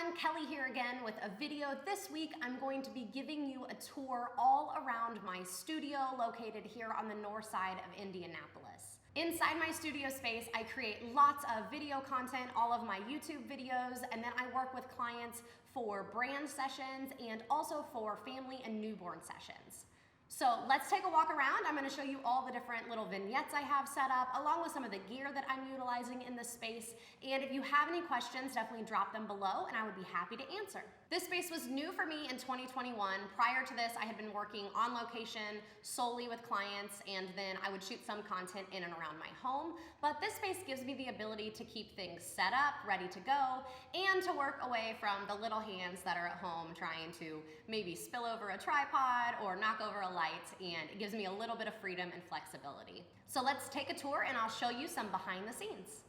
everyone, Kelly here again with a video. This week I'm going to be giving you a tour all around my studio located here on the north side of Indianapolis. Inside my studio space, I create lots of video content, all of my YouTube videos, and then I work with clients for brand sessions and also for family and newborn sessions. So let's take a walk around. I'm going to show you all the different little vignettes I have set up, along with some of the gear that I'm utilizing in this space. And if you have any questions, definitely drop them below and I would be happy to answer. This space was new for me in 2021. Prior to this, I had been working on location solely with clients, and then I would shoot some content in and around my home. But this space gives me the ability to keep things set up, ready to go, and to work away from the little hands that are at home trying to maybe spill over a tripod or knock over a light, and it gives me a little bit of freedom and flexibility. So let's take a tour and I'll show you some behind the scenes.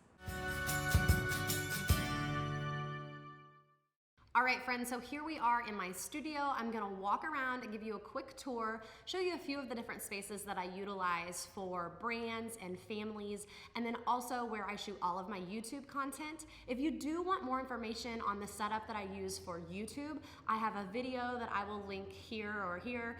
All right, friends, so here we are in my studio. I'm gonna walk around and give you a quick tour, show you a few of the different spaces that I utilize for brands and families, and then also where I shoot all of my YouTube content. If you do want more information on the setup that I use for YouTube, I have a video that I will link here or here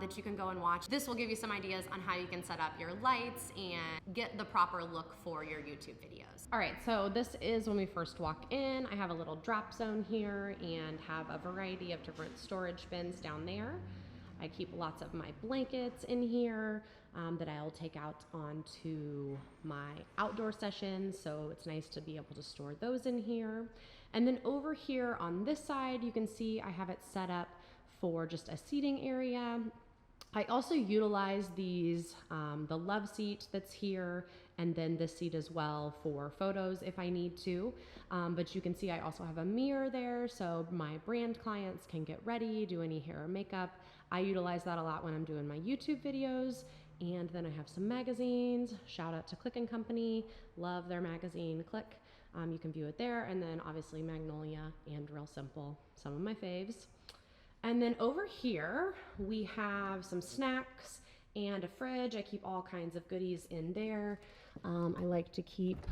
that you can go and watch. This will give you some ideas on how you can set up your lights and get the proper look for your YouTube videos. All right, so this is when we first walk in. I have a little drop zone here and have a variety of different storage bins down there. I keep lots of my blankets in here that I'll take out onto my outdoor sessions, so it's nice to be able to store those in here. And then over here on this side, you can see I have it set up for just a seating area. I also utilize these, the love seat that's here, and then this seat as well for photos if I need to. But you can see I also have a mirror there, so my brand clients can get ready, do any hair or makeup. I utilize that a lot when I'm doing my YouTube videos. And then I have some magazines. Shout out to Click & Company. Love their magazine, Click. You can view it there. And then obviously Magnolia and Real Simple, some of my faves. And then over here, we have some snacks and a fridge. I keep all kinds of goodies in there. I like to keep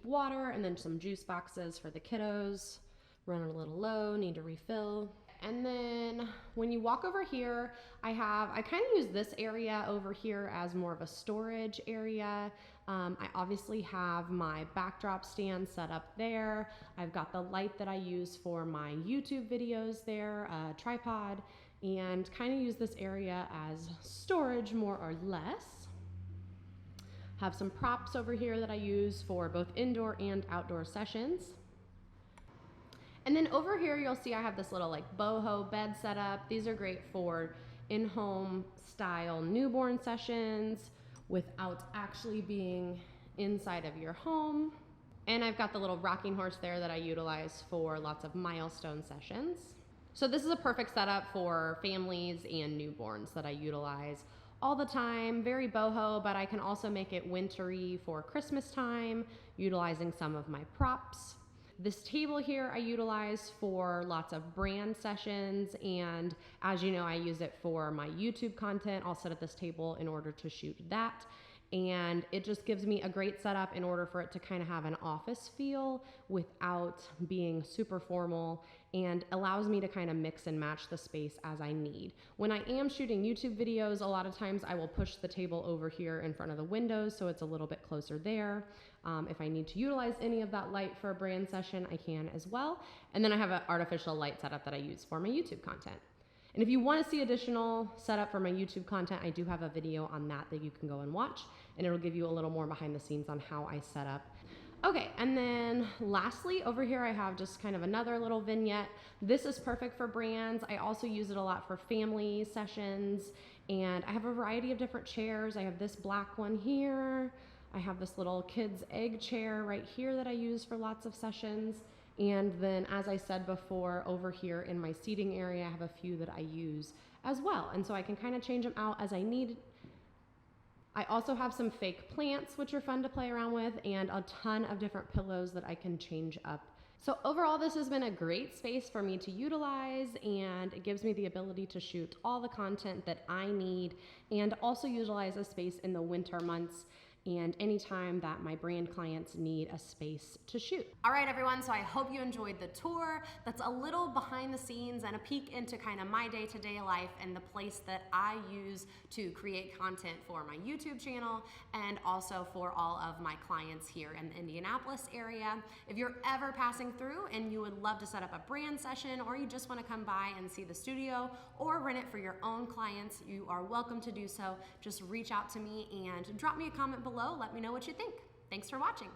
water, and then some juice boxes for the kiddos. Running a little low, need to refill. And then when you walk over here, I kind of use this area over here as more of a storage area. I obviously have my backdrop stand set up there. I've got the light that I use for my YouTube videos there, a tripod, and kind of use this area as storage more or less. Have some props over here that I use for both indoor and outdoor sessions. And then over here, you'll see I have this little like boho bed set up. These are great for in-home style newborn sessions without actually being inside of your home. And I've got the little rocking horse there that I utilize for lots of milestone sessions. So this is a perfect setup for families and newborns that I utilize all the time. Very boho, but I can also make it wintry for Christmas time, utilizing some of my props. This table here I utilize for lots of brand sessions, and as you know, I use it for my YouTube content. I'll sit at this table in order to shoot that, and it just gives me a great setup in order for it to kind of have an office feel without being super formal, and allows me to kind of mix and match the space as I need. When I am shooting YouTube videos, a lot of times I will push the table over here in front of the windows so it's a little bit closer there. If I need to utilize any of that light for a brand session, I can as well. And then I have an artificial light setup that I use for my YouTube content. And if you want to see additional setup for my YouTube content, I do have a video on that you can go and watch, and it'll give you a little more behind the scenes on how I set up. Okay, and then lastly, over here I have just kind of another little vignette. This is perfect for brands. I also use it a lot for family sessions, and I have a variety of different chairs. I have this black one here. I have this little kid's egg chair right here that I use for lots of sessions. And then, as I said before, over here in my seating area, I have a few that I use as well. And so I can kind of change them out as I need. I also have some fake plants, which are fun to play around with, and a ton of different pillows that I can change up. So overall, this has been a great space for me to utilize, and it gives me the ability to shoot all the content that I need, and also utilize a space in the winter months and anytime that my brand clients need a space to shoot. All right, everyone, so I hope you enjoyed the tour. That's a little behind the scenes and a peek into kind of my day-to-day life and the place that I use to create content for my YouTube channel and also for all of my clients here in the Indianapolis area. If you're ever passing through and you would love to set up a brand session, or you just want to come by and see the studio or rent it for your own clients, you are welcome to do so. Just reach out to me and drop me a comment below. Let me know what you think. Thanks for watching.